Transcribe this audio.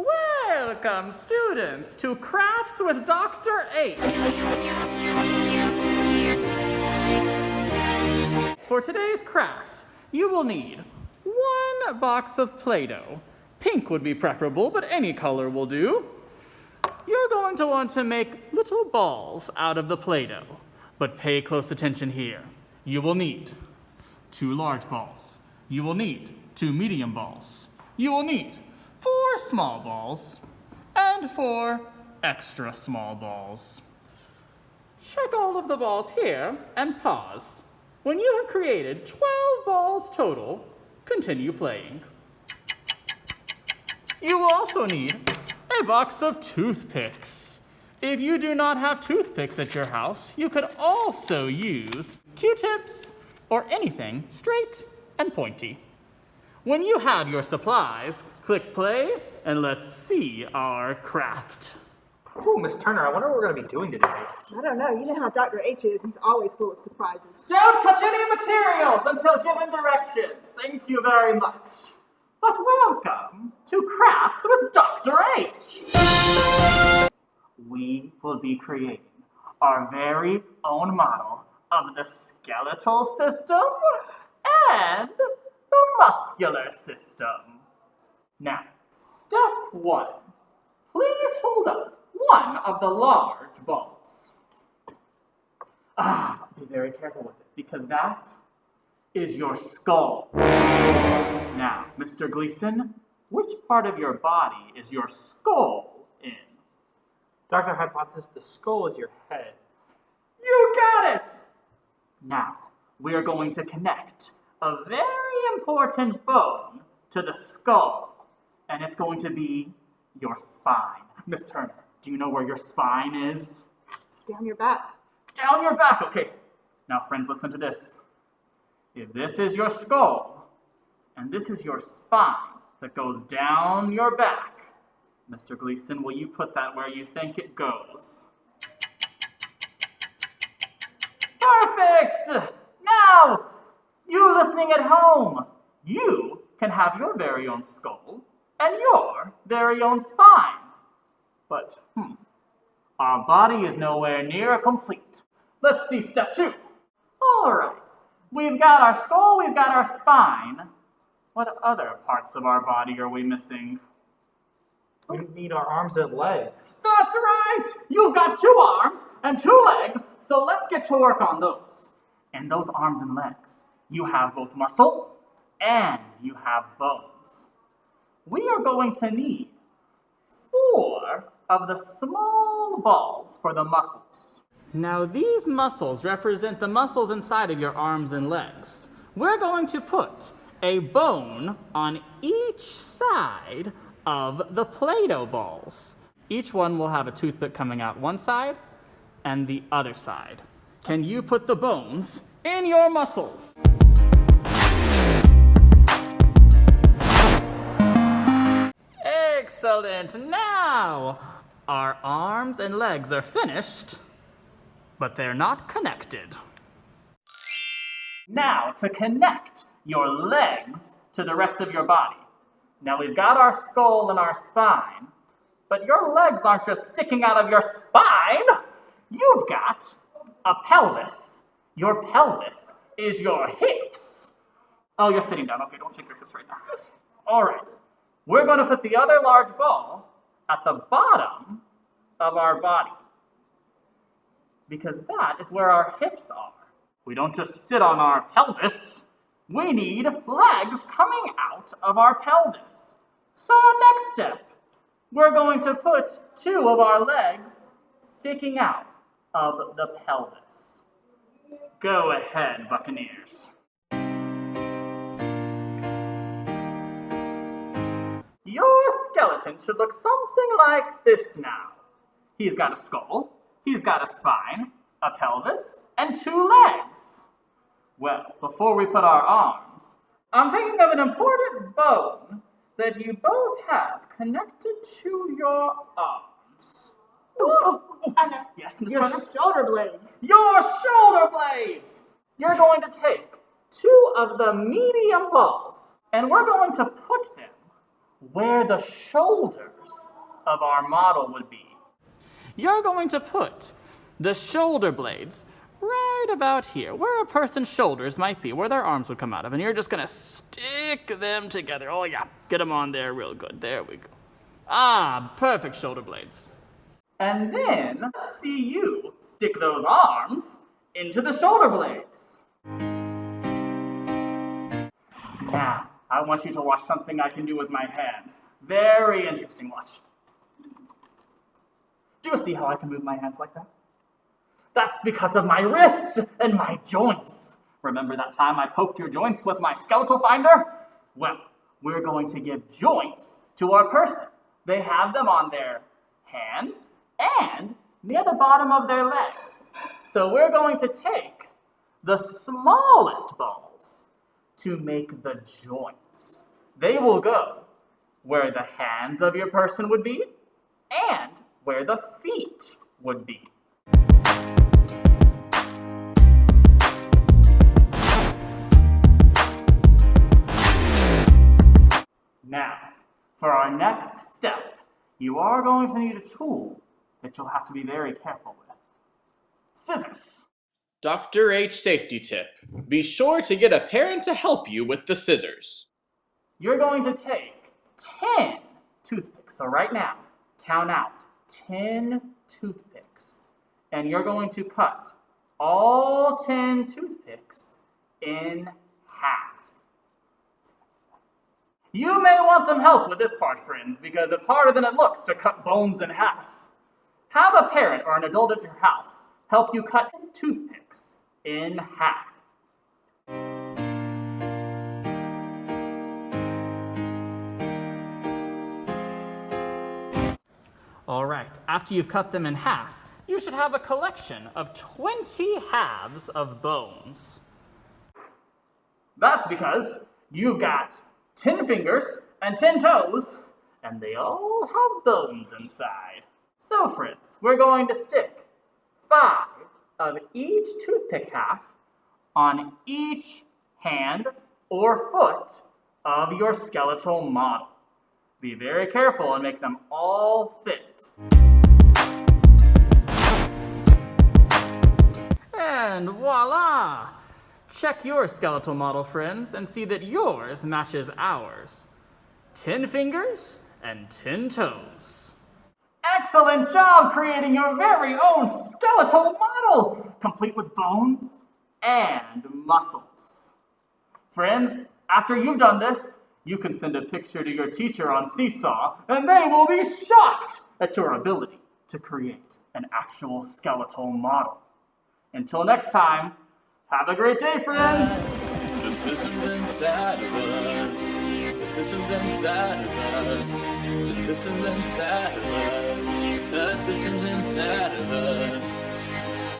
Welcome, students, to Crafts with Dr. H. For today's craft, you will need 1 box of Play-Doh. Pink would be preferable, but any color will do. You're going to want to make little balls out of the Play-Doh, but pay close attention here. You will need 2 large balls. You will need 2 medium balls. You will need 4 small balls and 4 extra small balls. Check all of the balls here and pause. When you have created 12 balls total, continue playing. You will also need a box of toothpicks. If you do not have toothpicks at your house, you could also use Q-tips or anything straight and pointy. When you have your supplies, click play and let's see our craft. Oh, Miss Turner, I wonder what we're going to be doing today. I don't know. You know how Dr. H is. He's always full of surprises. Don't touch any materials until given directions. Thank you very much. But welcome to Crafts with Dr. H. We will be creating our very own model of the skeletal system and the muscular system. Now, step 1. Please hold up one of the large balls. Be very careful with it, because that is your skull. Now, Mr. Gleason, which part of your body is your skull in? Dr. Hypothesis, the skull is your head. You got it! Now, we are going to connect a very important bone to the skull, and it's going to be your spine. Miss Turner, do you know where your spine is? It's down your back. Down your back, okay. Now, friends, listen to this. If this is your skull, and this is your spine that goes down your back, Mr. Gleason, will you put that where you think it goes? Perfect! Now, you listening at home, you can have your very own skull and your very own spine. But, our body is nowhere near complete. Let's see step 2. All right, we've got our skull, we've got our spine. What other parts of our body are we missing? We need our arms and legs. That's right! You've got 2 arms and 2 legs, so let's get to work on those. And those arms and legs, you have both muscle and you have bones. We are going to need 4 of the small balls for the muscles. Now these muscles represent the muscles inside of your arms and legs. We're going to put a bone on each side of the Play-Doh balls. Each one will have a toothpick coming out one side and the other side. Can you put the bones in your muscles? Excellent! Now, our arms and legs are finished, but they're not connected. Now, to connect your legs to the rest of your body. Now, we've got our skull and our spine, but your legs aren't just sticking out of your spine. You've got a pelvis. Your pelvis is your hips. Oh, you're sitting down. Okay, don't shake your hips right now. All right. We're going to put the other large ball at the bottom of our body, because that is where our hips are. We don't just sit on our pelvis. We need legs coming out of our pelvis. So next step, we're going to put 2 of our legs sticking out of the pelvis. Go ahead, Buccaneers. Your skeleton should look something like this now. He's got a skull, he's got a spine, a pelvis, and 2 legs. Well, before we put our arms, I'm thinking of an important bone that you both have connected to your arms. I know. Yes, Miss Your Turner? shoulder blades. Your shoulder blades! You're going to take 2 of the medium balls, and we're going to put them where the shoulders of our model would be. You're going to put the shoulder blades right about here, where a person's shoulders might be, where their arms would come out of, and you're just gonna stick them together. Oh yeah, get them on there real good. There we go. Ah, perfect shoulder blades. And then, let's see you stick those arms into the shoulder blades. Now, I want you to watch something I can do with my hands. Very interesting, watch. Do you see how I can move my hands like that? That's because of my wrists and my joints. Remember that time I poked your joints with my skeletal finder? Well, we're going to give joints to our person. They have them on their hands and near the bottom of their legs. So we're going to take the smallest balls to make the joints. They will go where the hands of your person would be and where the feet would be. Now, for our next step, you are going to need a tool that you'll have to be very careful with. Scissors. Dr. H safety tip. Be sure to get a parent to help you with the scissors. You're going to take 10 toothpicks. So right now, count out 10 toothpicks. And you're going to cut all 10 toothpicks in half. You may want some help with this part, friends, because it's harder than it looks to cut bones in half. Have a parent or an adult at your house help you cut toothpicks in half. All right, after you've cut them in half, you should have a collection of 20 halves of bones. That's because you've got 10 fingers and 10 toes, and they all have bones inside. So, friends, we're going to stick 5 of each toothpick half on each hand or foot of your skeletal model. Be very careful and make them all fit. And voila! Check your skeletal model, friends, and see that yours matches ours. 10 fingers and 10 toes. Excellent job creating your very own skeletal model, complete with bones and muscles. Friends, after you've done this, you can send a picture to your teacher on Seesaw, and they will be shocked at your ability to create an actual skeletal model. Until next time, have a great day, friends! The system's inside of us. The system's inside of us. The system's inside of us. The system's inside of us.